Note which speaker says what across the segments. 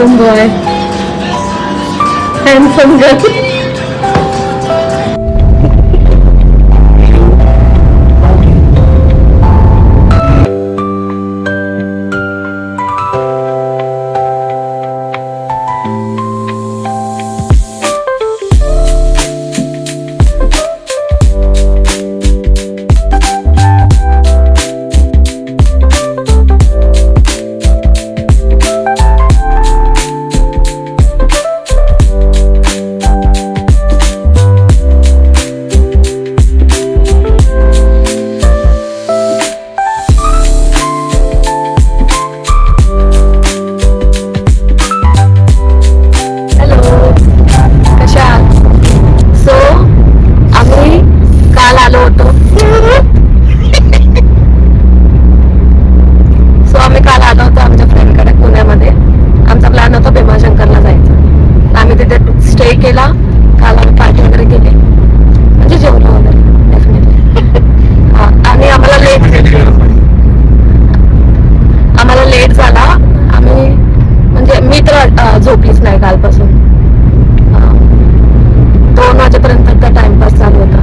Speaker 1: handsome boy, handsome girl. केला काल आम्ही पार्टी वगैरे केली म्हणजे जेवलो वगैरे डेफिनेटली आणि आम्हाला लेट झाला आम्ही म्हणजे मी तर झोपलीच नाही कालपासून 2 वाजेपर्यंत टाइमपास चालू होता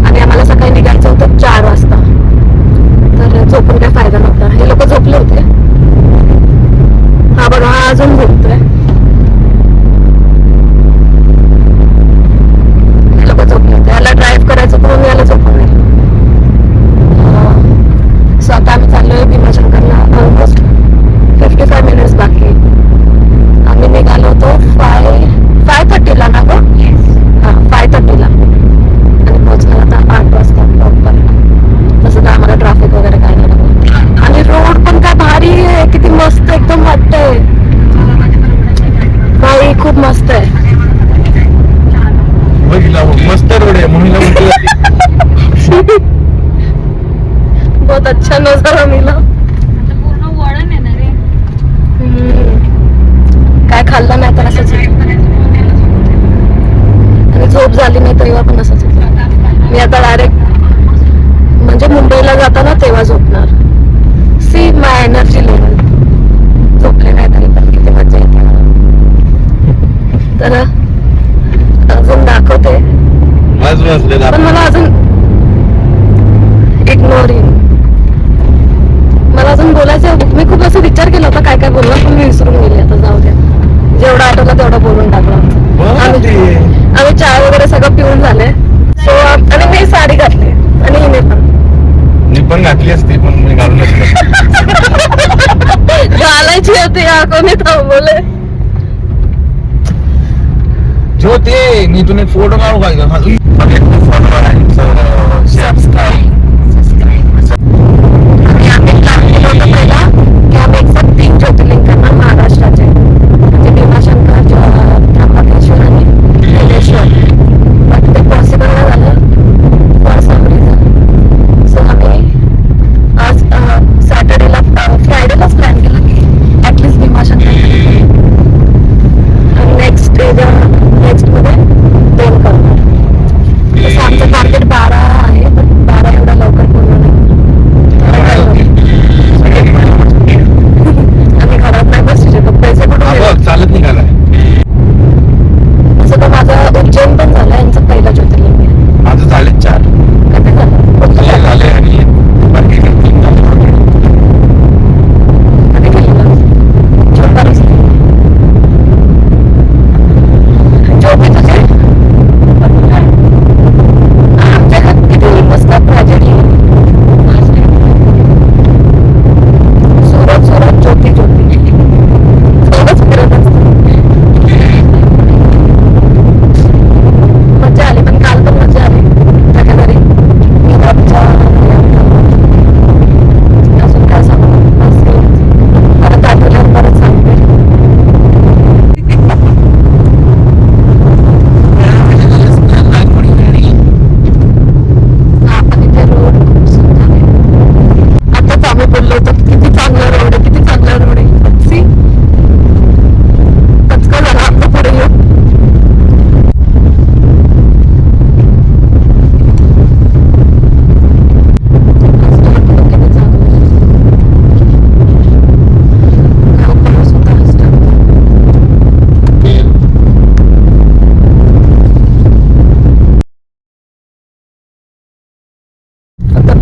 Speaker 1: आणि आम्हाला सकाळी निघायचं होतं 4 वाजता तर झोपून काही फायदा नव्हता हे लोक झोपले होते हा बघा हा अजून झोपतोय याला ड्राईव्ह करायचं करून याला झोपवणे सो आता आम्ही चाललोय भीमाशंकरला ऑलमोस्ट 55 मिनिट्स बाकी आम्ही निघालो होतो 5:30ला ना गो हां 5:30ला आणि पोहोचलो आता 8 वाजता प्रॉपर तसं काय आम्हाला ट्रॅफिक वगैरे काय नाही लागलं आणि रोड पण काय भारी आहे किती मस्त एकदम वाटतंय भाई खूप मस्त आहे
Speaker 2: मस्त रोड है
Speaker 1: बहुत अच्छा नजारा मिला
Speaker 3: पूर्ण वळण आहे ना रे
Speaker 1: काय खाल्लं नाही तर असंच आणि झोप झाली नाही तरी पण असंच मी आता डायरेक्ट म्हणजे मुंबईला जाताना तेव्हा झोपणार सी माय एनर्जी लेवल झोपले नाही तरी पण किती मजा येते तर अजून दाखवते पण मला अजून इग्नोरिंग मला अजून बोलायचं मी खूप असं विचार केला होता काय काय बोलणार पण मी विसरून गेले आता जाऊ द्या जेवढा आठवलं तेवढं बोलून टाकलं आम्ही चहा वगैरे सगळं पिऊन झाले सो आणि मी साडी घातली आणि हिने
Speaker 2: पण घातली असती पण मी घालून
Speaker 1: घालायची होती कोणी थांबवले
Speaker 2: जो ते मी तुला फोटो काढू काय
Speaker 1: आम्ही प्लॅन केलं होतं पहिला की आम्ही एकसाथ 3 ज्योतिर्लिंग करणार महाराष्ट्राचे म्हणजे भीमाशंकर त्र्यंबकेश्वर आणि केलेश्वर बट ते पॉसिबल नाही झालं फॉर सम रिझन सो आम्ही आज सॅटर्डेला फ्रायडेलाच प्लॅन केला की ॲटलिस्ट भीमाशंकर नेक्स्ट मध्ये 2 करणार तसं आमचं टार्गेट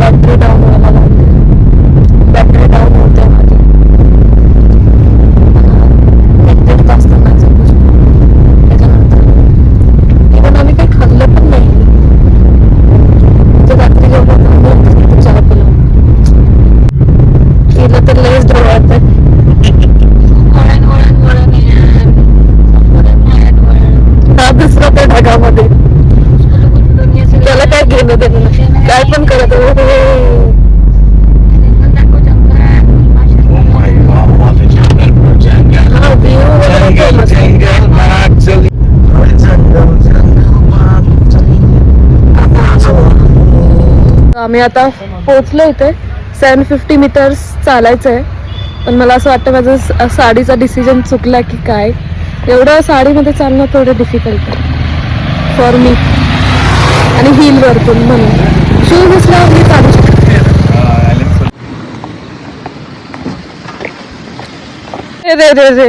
Speaker 1: बॅटरी डाऊन व्हायला लागली. बॅटरी डाऊन होते माझी. 1-1.5 तास तर नाही जगू शकत. त्याच्यानंतर इव्हन आम्ही काही खाल्लं पण नाही. म्हणजे रात्री जेवढं थांबलं चहा पिला केलं तर लयच डोळ्यात आहे.
Speaker 3: वळण वळण वळण आहे यार. वळण नाही आहे, वळण.
Speaker 1: हा दुसरा त्या ढगामध्ये
Speaker 3: दुनिया से
Speaker 1: त्याला काय घेणं देणं नाही. काय पण करत हो.
Speaker 3: दाखव जंगल
Speaker 2: Oh my God, what a jungle, bro, jungle.
Speaker 1: हा व्ह्यू वगैरे
Speaker 2: जंगल
Speaker 1: famous आहे.
Speaker 2: जंगल भाग चली जंगल जंगल भाग चली.
Speaker 1: आम्ही आता पोहोचलो इथे. 750 मीटर्स चालायचं आहे. पण मला असं वाटतं माझं साडीचा डिसिजन चुकला की काय. एवढं साडीमध्ये चालणं थोडं डिफिकल्ट आहे फॉर मी. आणि हिल वरतून म्हणून शूज असल्यावर मी चालू शकते. रे रे रे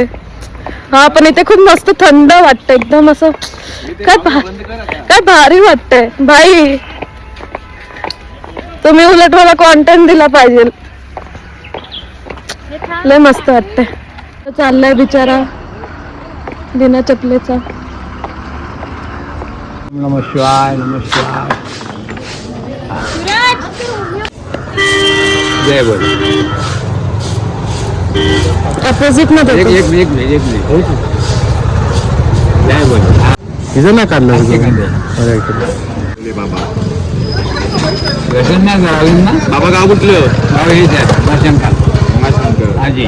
Speaker 1: हा पण इथे खूप मस्त थंड वाटतं एकदम असं. काय भारी वाटतंय भाई. तुम्ही उलट मला कॉन्टेंट दिला पाहिजे. लय मस्त वाटतंय. चाललाय बिचारा बिना चपलेचा.
Speaker 2: नमस्कार नमस्कार जय बोल.
Speaker 1: अपोजिट मध्ये
Speaker 2: एक मिनिट जय बोल.
Speaker 4: इथं नाही काढलं
Speaker 2: बाबा बाबा गाव कुठलं गाव हेच आहे माशंकर हाजी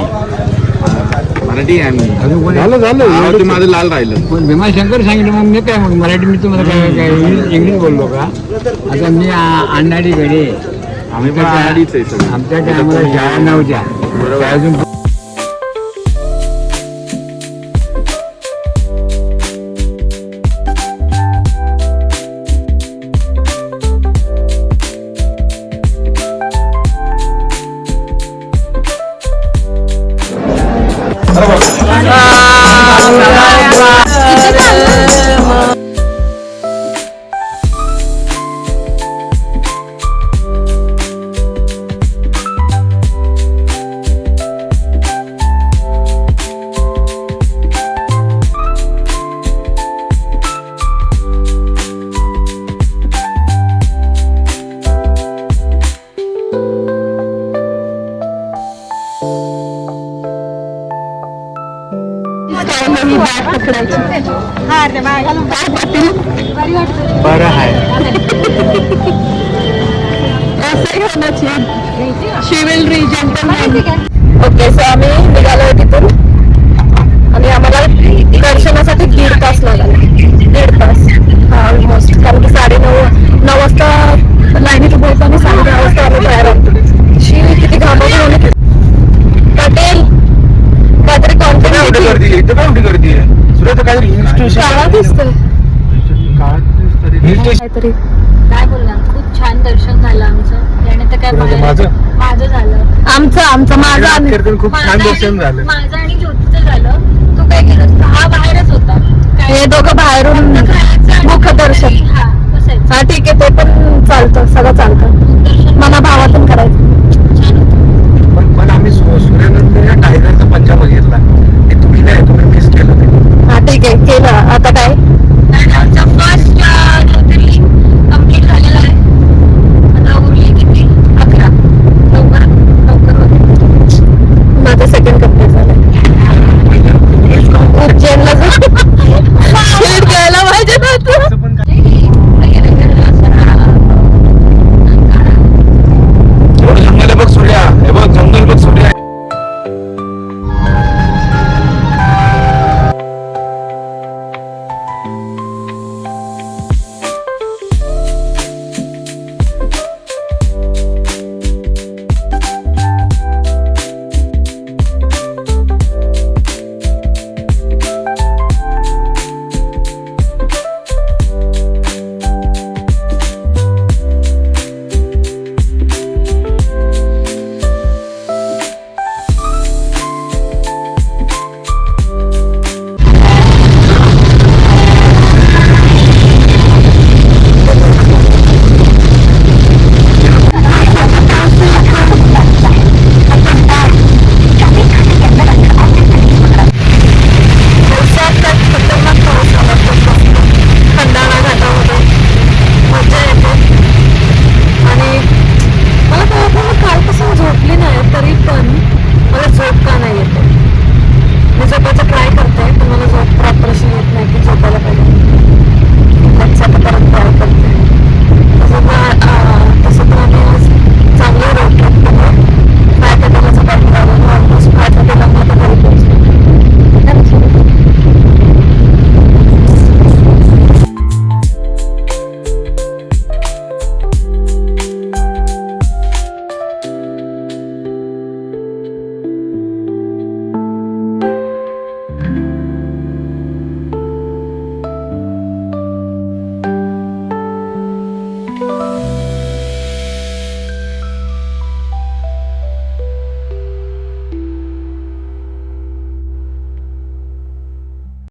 Speaker 2: मराठी आहे मी.
Speaker 4: झालं
Speaker 2: ते माझं लाल राहिलं
Speaker 4: पण भीमाशंकर सांगितलं मग मी काय मग मराठी मी तुम्हाला काय इंग्लिश बोललो का. आता मी अण्णाडीकडे
Speaker 2: आम्ही पण आधीच आहे सगळं.
Speaker 4: आमच्याकडे आम्हाला शाळा नव्हत्या.
Speaker 2: बरोबर.
Speaker 4: अजून बरं आहे.
Speaker 1: ओके सो आम्ही निघालोय तिथून आणि आम्हाला दर्शनासाठी 1.5 तास लागला. 1.5 तास हा ऑलमोस्ट. कारण की 9:30 वाजता लाईनीत उभं होतो आणि 10:30 वाजता आम्ही बाहेर आलो. शिव किती घाबरून आले. पटेल काहीतरी कॉन्फिडन्स
Speaker 2: गर्दी इथं काय एवढी गर्दी आहे. सुरत काहीतरी हिल स्टेशन
Speaker 1: शाळा दिसतंय
Speaker 2: हिल स्टेशन
Speaker 1: काहीतरी.
Speaker 3: काय बोलणार. खूप छान दर्शन झालं आमचं. याने तर काय
Speaker 2: कोणाचं?
Speaker 3: बाहेर-
Speaker 2: माझं?
Speaker 3: माझं झालं.
Speaker 1: आमचं माझं आणि
Speaker 2: कीर्तन खूप छान
Speaker 3: माझं
Speaker 2: दर्शन
Speaker 3: आणि-
Speaker 2: झालं.
Speaker 3: माझं आणि ज्योतीचं झालं. तू काय केलं. हा बाहेरच होता.
Speaker 1: हे दोघं बाहेरून
Speaker 3: खायचं आणि
Speaker 1: मुखदर्शन.
Speaker 3: हा बसायचं.
Speaker 1: हा ठीक आहे ते पण चालतं. सगळं